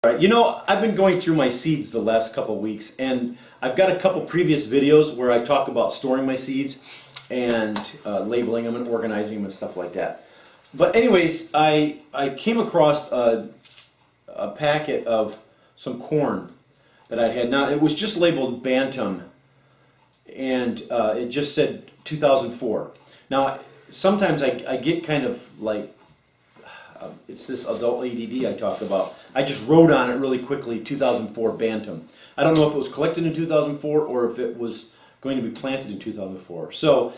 All right, you know, I've been going through my seeds the last couple of weeks, and I've got a couple previous videos where I talk about storing my seeds and labeling them and organizing them and stuff like that. But anyways, I came across a packet of some corn that I had. Now, it was just labeled Bantam, and it just said 2004. Now, sometimes I get kind of like, it's this adult ADD I talk about. I just wrote on it really quickly, 2004 Bantam. I don't know if it was collected in 2004 or if it was going to be planted in 2004. So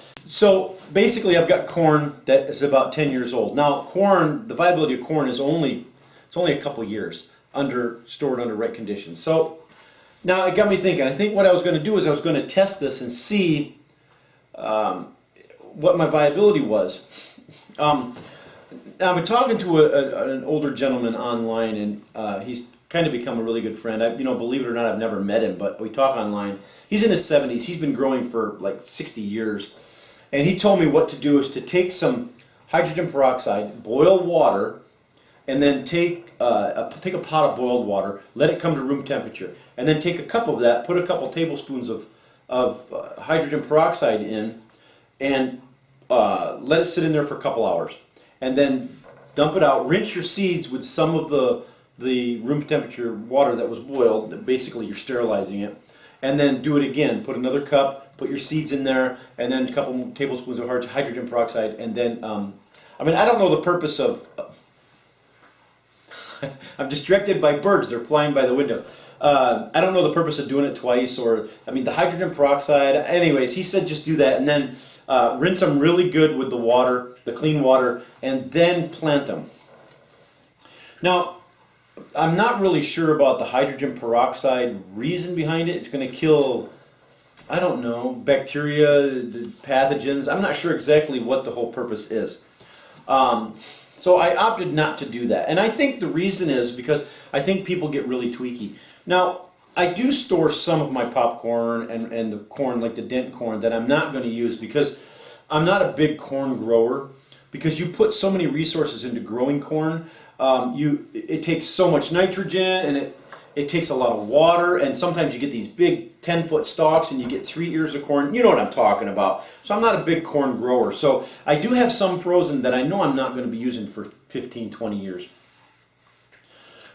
basically I've got corn that is about 10 years old. Now corn, the viability of corn is only a couple years stored under right conditions. So now it got me thinking. I think what I was going to do is I was going to test this and see what my viability was. I've been talking to an older gentleman online, and he's kind of become a really good friend. Believe it or not, I've never met him, but we talk online. He's in his 70s. He's been growing for like 60 years. And he told me what to do is to take some hydrogen peroxide, boil water, and then take a pot of boiled water, let it come to room temperature, and then take a cup of that, put a couple tablespoons of hydrogen peroxide in, and let it sit in there for a couple hours. And then dump it out, rinse your seeds with some of the room temperature water that was boiled. Basically you're sterilizing it. And then do it again. Put another cup, put your seeds in there, and then a couple tablespoons of hydrogen peroxide. And then, I don't know the purpose of, I'm distracted by birds, they're flying by the window. I don't know the purpose of doing it twice, or, the hydrogen peroxide. Anyways, he said just do that, and then rinse them really good with the water, the clean water, and then plant them. Now, I'm not really sure about the hydrogen peroxide reason behind it. It's going to kill, I don't know, bacteria, pathogens. I'm not sure exactly what the whole purpose is. So I opted not to do that. And I think the reason is because I think people get really tweaky. Now, I do store some of my popcorn and the corn, like the dent corn, that I'm not going to use because I'm not a big corn grower. Because you put so many resources into growing corn, it takes so much nitrogen, and it takes a lot of water, and sometimes you get these big 10-foot stalks and you get 3 ears of corn. You know what I'm talking about. So I'm not a big corn grower. So I do have some frozen that I know I'm not going to be using for 15, 20 years.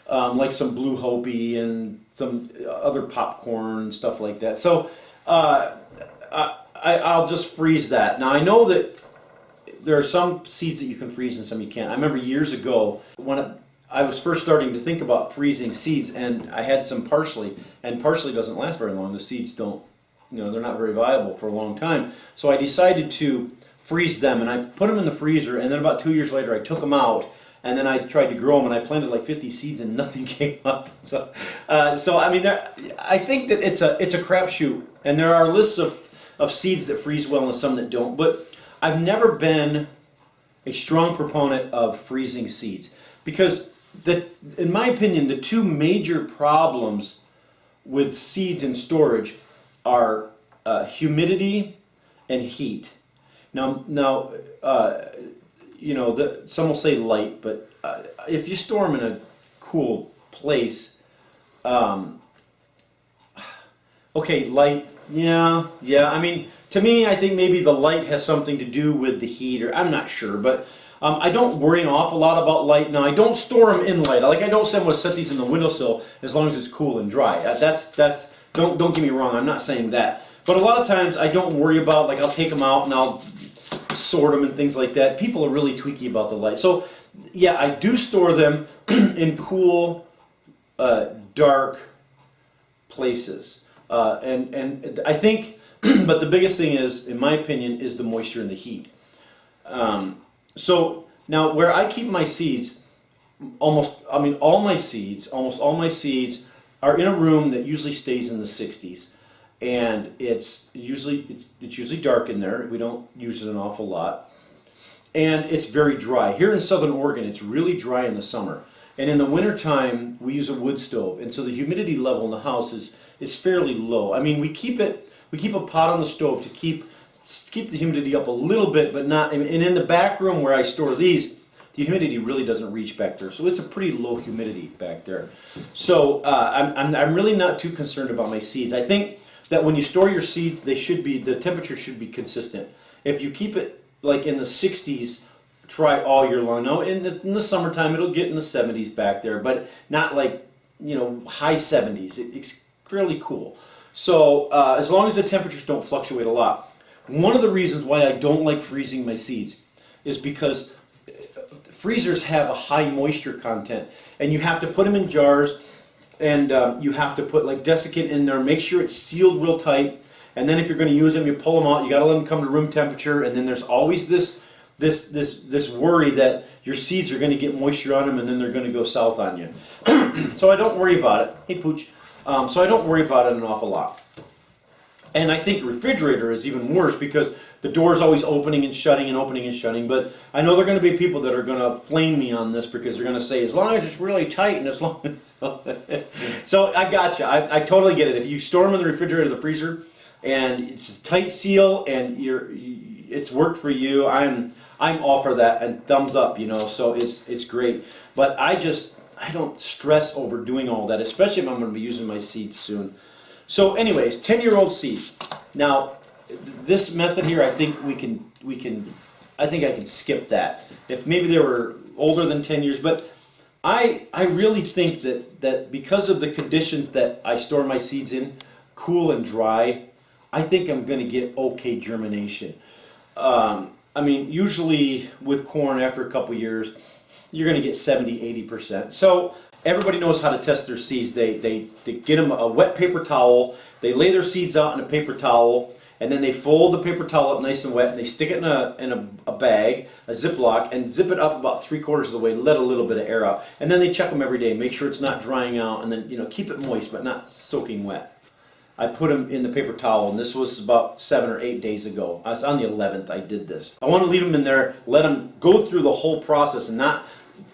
Like some Blue Hopi and some other popcorn and stuff like that. So I'll just freeze that. Now I know that there are some seeds that you can freeze and some you can't. I remember years ago when I was first starting to think about freezing seeds, and I had some parsley, and parsley doesn't last very long. The seeds don't, they're not very viable for a long time. So I decided to freeze them, and I put them in the freezer, and then about 2 years later I took them out, and then I tried to grow them, and I planted like 50 seeds and nothing came up. So I think that it's a crapshoot, and there are lists of seeds that freeze well and some that don't, but I've never been a strong proponent of freezing seeds because, in my opinion, the two major problems with seeds in storage are humidity and heat. Now, some will say light, but if you store them in a cool place, okay, light, yeah. To me, I think maybe the light has something to do with the heat, or I'm not sure, but I don't worry an awful lot about light. Now, I don't store them in light. I don't set these in the windowsill as long as it's cool and dry. Don't get me wrong, I'm not saying that. But a lot of times I don't worry about, I'll take them out and I'll sort them and things like that. People are really tweaky about the light. So, yeah, I do store them in cool, dark places. And I think, but the biggest thing is, in my opinion, is the moisture and the heat. So now where I keep my seeds, almost all my seeds are in a room that usually stays in the 60s. And it's usually dark in there. We don't use it an awful lot. And it's very dry. Here in Southern Oregon, it's really dry in the summer. And in the wintertime, we use a wood stove. And so the humidity level in the house is fairly low. We keep a pot on the stove to keep the humidity up a little bit, but not. And in the back room where I store these, the humidity really doesn't reach back there. So it's a pretty low humidity back there. So I'm really not too concerned about my seeds. I think that when you store your seeds, the temperature should be consistent. If you keep it like in the 60s, try all year long. Now in the summertime, it'll get in the 70s back there, but not like, high 70s. It's fairly cool. So as long as the temperatures don't fluctuate a lot. One of the reasons why I don't like freezing my seeds is because freezers have a high moisture content, and you have to put them in jars, and you have to put like desiccant in there, make sure it's sealed real tight, and then if you're going to use them, you pull them out, you got to let them come to room temperature, and then there's always this worry that your seeds are going to get moisture on them and then they're going to go south on you. So I don't worry about it. Hey, Pooch. So I don't worry about it an awful lot. And I think the refrigerator is even worse because the door is always opening and shutting and opening and shutting. But I know there are going to be people that are going to flame me on this because they're going to say, as long as it's really tight and as long as... So I got you. I totally get it. If you store them in the refrigerator or the freezer and it's a tight seal and it's worked for you, I'm all for that, and thumbs up, so it's great. But I don't stress over doing all that, especially if I'm going to be using my seeds soon. So anyways, 10-year-old seeds. Now, this method here, I think I can skip that. If maybe they were older than 10 years, but I really think that because of the conditions that I store my seeds in, cool and dry, I think I'm going to get okay germination. I mean, usually with corn, after a couple years, you're going to get 70–80%. So everybody knows how to test their seeds. They get them a wet paper towel, they lay their seeds out in a paper towel, and then they fold the paper towel up nice and wet, and they stick it in a bag, a Ziploc, and zip it up about 3/4 of the way, let a little bit of air out. And then they check them every day, make sure it's not drying out, and then keep it moist but not soaking wet. I put them in the paper towel, and this was about 7 or 8 days ago. I was on the 11th I did this. I want to leave them in there, let them go through the whole process and not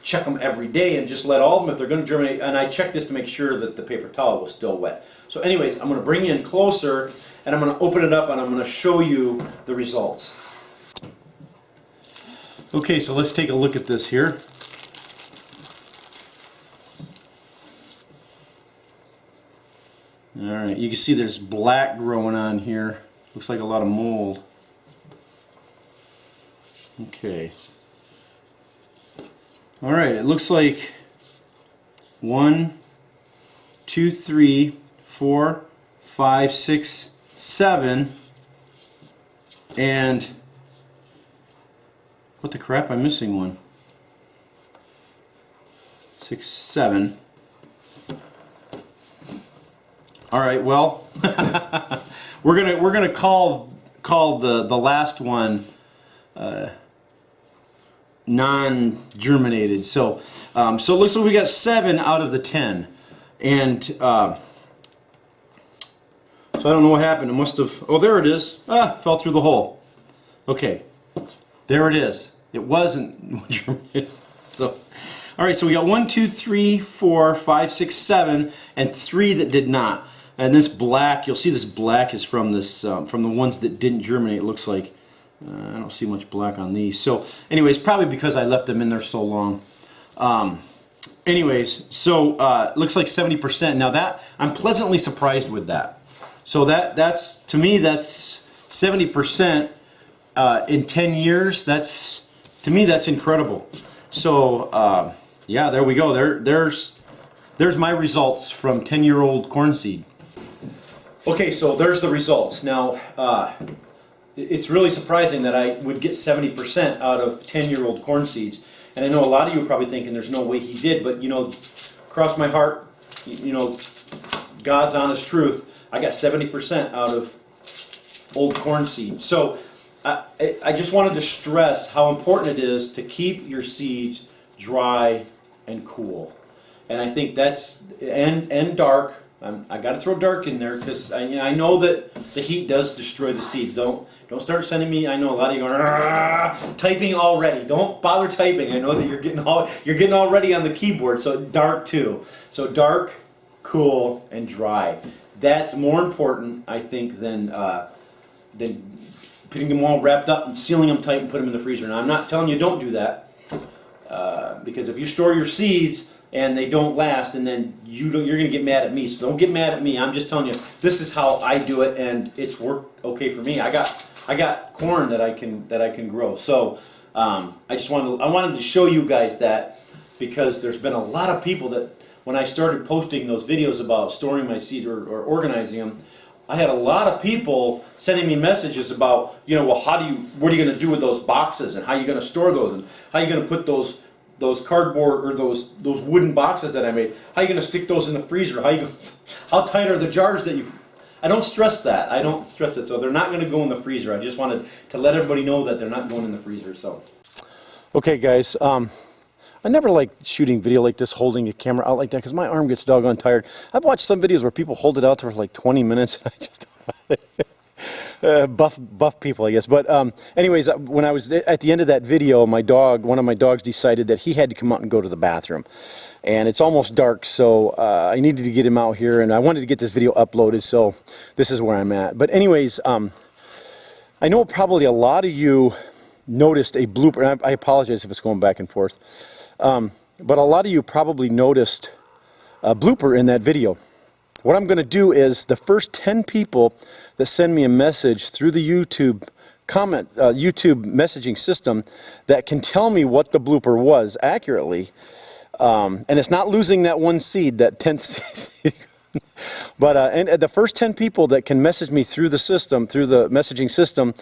check them every day, and just let all of them, if they're going to germinate, and I checked this to make sure that the paper towel was still wet. So anyways, I'm going to bring you in closer, and I'm going to open it up, and I'm going to show you the results. Okay, so let's take a look at this here. Alright, you can see there's black growing on here. Looks like a lot of mold. Okay. Alright, it looks like 1, 2, 3, 4, 5, 6, 7, and what the crap, I'm missing one. 6, 7. All right, well, we're gonna call the last one non-germinated. So it looks like we got 7 out of the 10, and so I don't know what happened. It must have. Oh, there it is. Fell through the hole. Okay, there it is. It wasn't germinated. So. All right, so we got 1, 2, 3, 4, 5, 6, 7, and 3 that did not. And this black, you'll see this black is from this from the ones that didn't germinate. It looks like I don't see much black on these. So, anyways, probably because I left them in there so long. Anyways, so looks like 70%. Now that I'm pleasantly surprised with that. So that's to me that's 70% in 10 years. That's to me that's incredible. So yeah, there we go. There's my results from 10-year-old corn seed. Okay, so there's the results. Now, it's really surprising that I would get 70% out of 10-year-old corn seeds. And I know a lot of you are probably thinking there's no way he did, but cross my heart, God's honest truth, I got 70% out of old corn seeds. So I just wanted to stress how important it is to keep your seeds dry and cool. And I think that's, and dark. I got to throw dark in there because I know that the heat does destroy the seeds. Don't start sending me. I know a lot of you going typing already. Don't bother typing. I know that you're getting already on the keyboard. So dark too. So dark, cool, and dry. That's more important, I think, than putting them all wrapped up and sealing them tight and put them in the freezer. Now I'm not telling you don't do that. Because if you store your seeds and they don't last, and then you're going to get mad at me. So don't get mad at me. I'm just telling you, this is how I do it, and it's worked okay for me. I got corn that I can grow. So I wanted to show you guys that, because there's been a lot of people that, when I started posting those videos about storing my seeds or organizing them, I had a lot of people sending me messages about, well, what are you going to do with those boxes, and how are you going to store those, and how are you going to put those cardboard or those wooden boxes that I made, how are you going to stick those in the freezer, how tight are the jars that you... I don't stress that. I don't stress it. So they're not going to go in the freezer. I just wanted to let everybody know that they're not going in the freezer. So, okay, guys. I never like shooting video like this, holding a camera out like that, because my arm gets doggone tired. I've watched some videos where people hold it out for like 20 minutes. And I just buff people, I guess. But anyways, when I was at the end of that video, one of my dogs decided that he had to come out and go to the bathroom. And it's almost dark, so I needed to get him out here, and I wanted to get this video uploaded, so this is where I'm at. But anyways, I know probably a lot of you noticed a blooper, and I apologize if it's going back and forth. But a lot of you probably noticed a blooper in that video. What I'm going to do is, the first 10 people that send me a message through the YouTube messaging system that can tell me what the blooper was accurately, and it's not losing that one seed, that 10th seed. But and the first 10 people that can message me through the system, through the messaging system,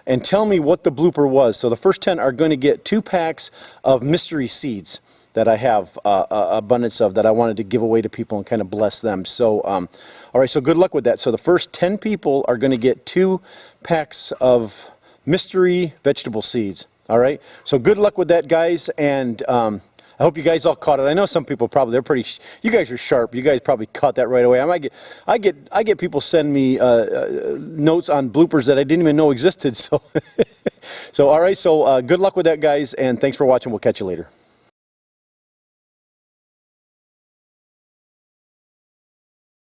and tell me what the blooper was. So the first 10 are going to get 2 packs of mystery seeds that I have abundance of, that I wanted to give away to people and kind of bless them. So, all right, so good luck with that. So the first 10 people are going to get 2 packs of mystery vegetable seeds. All right, so good luck with that, guys, and I hope you guys all caught it. I know some people probably, you guys are sharp. You guys probably caught that right away. I get people send me notes on bloopers that I didn't even know existed. So, so all right. So good luck with that, guys, and thanks for watching. We'll catch you later.